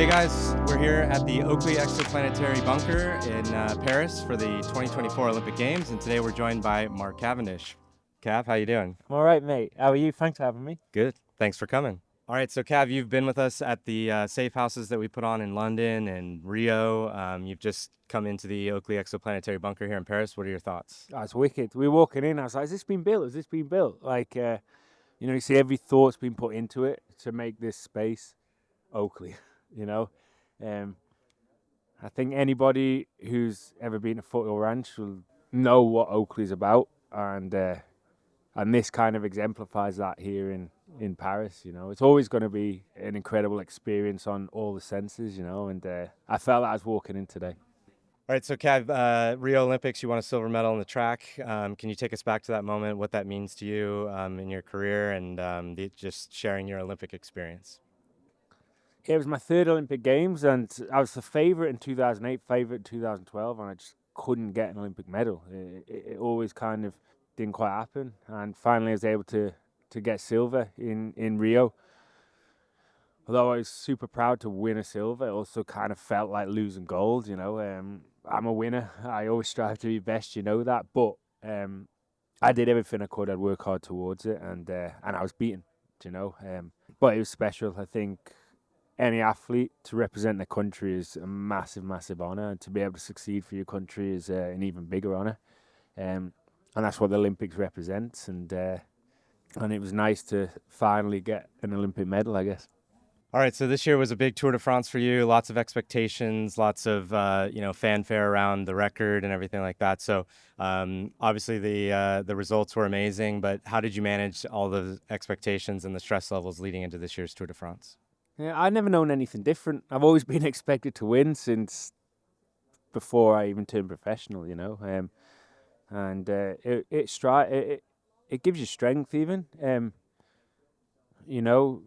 Hey guys, we're here at the Oakley Exoplanetary Bunker in Paris for the 2024 Olympic Games, and today we're joined by Mark Cavendish. Cav, how you doing? I'm all right, mate. How are you? Thanks for having me. Good. Thanks for coming. All right, so Cav, you've been with us at the safe houses that we put on in London and Rio. You've just come into the Oakley Exoplanetary Bunker here in Paris. What are your thoughts? Oh, it's wicked. We were walking in. I was like, "Has this been built? Has this been built?" Like, you see every thought's been put into it to make this space Oakley. You know, um, I think anybody who's ever been to Foothills Ranch will know what Oakley's about, and this kind of exemplifies that here in Paris. It's always going to be an incredible experience on all the senses. And I felt that I was walking in today. All right, so Cav, Rio Olympics, you won a silver medal on the track. Can you take us back to that moment, what that means to you in your career, and just sharing your Olympic experience? It was my third Olympic Games, and I was the favourite in 2008, favourite in 2012, and I just couldn't get an Olympic medal. It always kind of didn't quite happen, and finally I was able to get silver in Rio. Although I was super proud to win a silver, it also kind of felt like losing gold. I'm a winner. I always strive to be best. You know that, but I did everything I could. I'd work hard towards it, and I was beaten. But it was special. I think any athlete to represent their country is a massive, massive honour, and to be able to succeed for your country is an even bigger honour. And that's what the Olympics represents. And it was nice to finally get an Olympic medal, I guess. All right, so this year was a big Tour de France for you. Lots of expectations, lots of fanfare around the record and everything like that. So obviously the results were amazing, but how did you manage all the expectations and the stress levels leading into this year's Tour de France? Yeah, I've never known anything different. I've always been expected to win since before I even turned professional. And it gives you strength even. You know,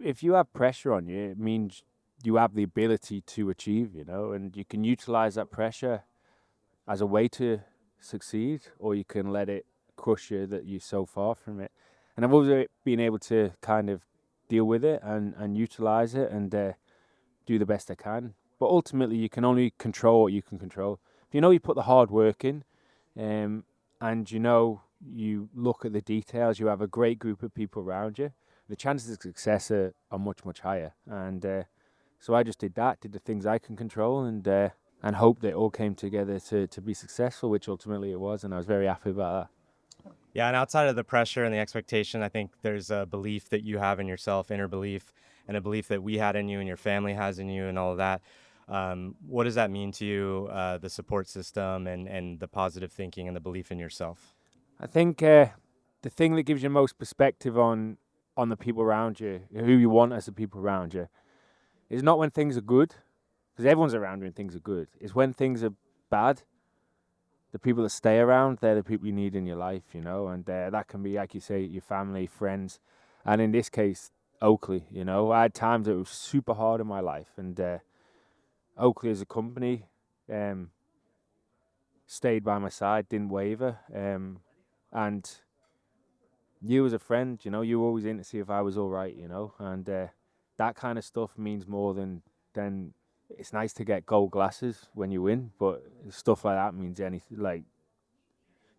if you have pressure on you, it means you have the ability to achieve. And you can utilize that pressure as a way to succeed, or you can let it crush you that you're so far from it. And I've always been able to kind of deal with it and utilize it and do the best I can. But ultimately, you can only control what you can control. If you put the hard work in, and you look at the details, you have a great group of people around you, the chances of success are much, much higher. And so I just did the things I can control, and hope that it all came together to be successful, which ultimately it was, and I was very happy about that. Yeah, and outside of the pressure and the expectation, I think there's a belief that you have in yourself, inner belief, and a belief that we had in you and your family has in you and all of that. What does that mean to you, the support system and the positive thinking and the belief in yourself? I think the thing that gives you most perspective on the people around you, who you want as the people around you, is not when things are good, because everyone's around you when things are good. It's when things are bad. The people that stay around, they're the people you need in your life, and that can be, like you say, your family, friends, and in this case, Oakley. I had times that it was super hard in my life, and Oakley as a company stayed by my side, didn't waver, and you as a friend, you were always in to see if I was all right, and that kind of stuff means more than it's nice to get gold glasses when you win, but stuff like that means anything like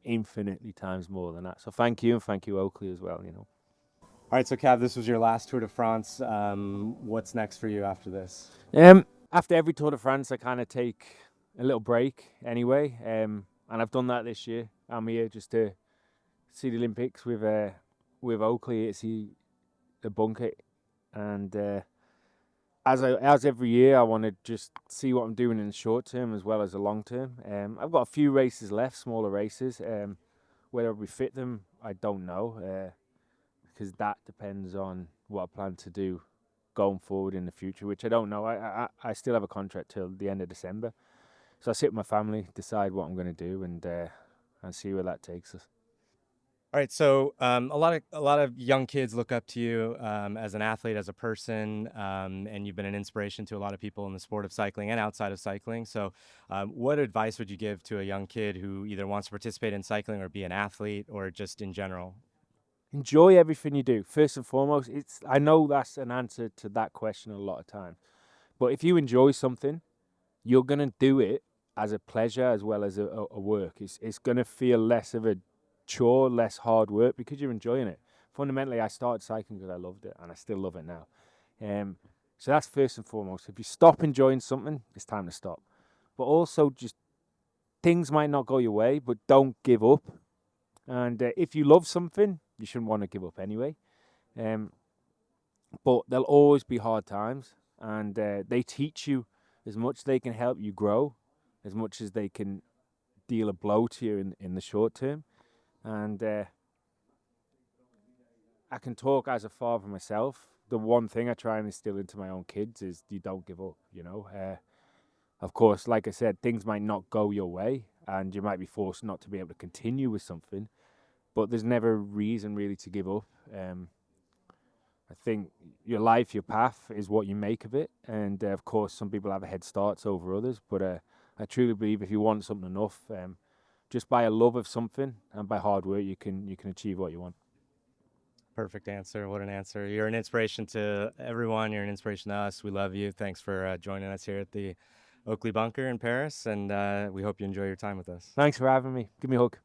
infinitely times more than that. So thank you, and thank you Oakley as well. All right, so Cav, this was your last Tour de France. What's next for you after this? After every Tour de France, I kind of take a little break anyway, and I've done that this year. I'm here just to see the Olympics with Oakley, see the bunker, and as every year, I want to just see what I'm doing in the short term as well as the long term. I've got a few races left, smaller races. Whether we fit them, I don't know, because that depends on what I plan to do going forward in the future, which I don't know. I still have a contract till the end of December, so I sit with my family, decide what I'm going to do, and see where that takes us. All right, so a lot of young kids look up to you as an athlete, as a person, and you've been an inspiration to a lot of people in the sport of cycling and outside of cycling. So, what advice would you give to a young kid who either wants to participate in cycling or be an athlete, or just in general? Enjoy everything you do. First and foremost, I know that's an answer to that question a lot of times, But if you enjoy something, you're gonna do it as a pleasure as well as a work. It's gonna feel less of a chore, less hard work because you're enjoying it. Fundamentally, I started cycling because I loved it, and I still love it now. Um, so that's first and foremost. If you stop enjoying something, it's time to stop. But also, just things might not go your way, but don't give up. And if you love something, you shouldn't want to give up anyway. Um, but there'll always be hard times, and they teach you as much as they can help you grow, as much as they can deal a blow to you in the short term. And I can talk as a father myself. The one thing I try and instill into my own kids is you don't give up. Of course, like I said, things might not go your way, and you might be forced not to be able to continue with something. But there's never a reason really to give up. I think your life, your path is what you make of it. And of course, some people have a head starts over others. But I truly believe if you want something enough, just by a love of something and by hard work, you can achieve what you want. Perfect answer. What an answer. You're an inspiration to everyone. You're an inspiration to us. We love you. Thanks for joining us here at the Oakley Bunker in Paris. And we hope you enjoy your time with us. Thanks for having me. Give me a hug.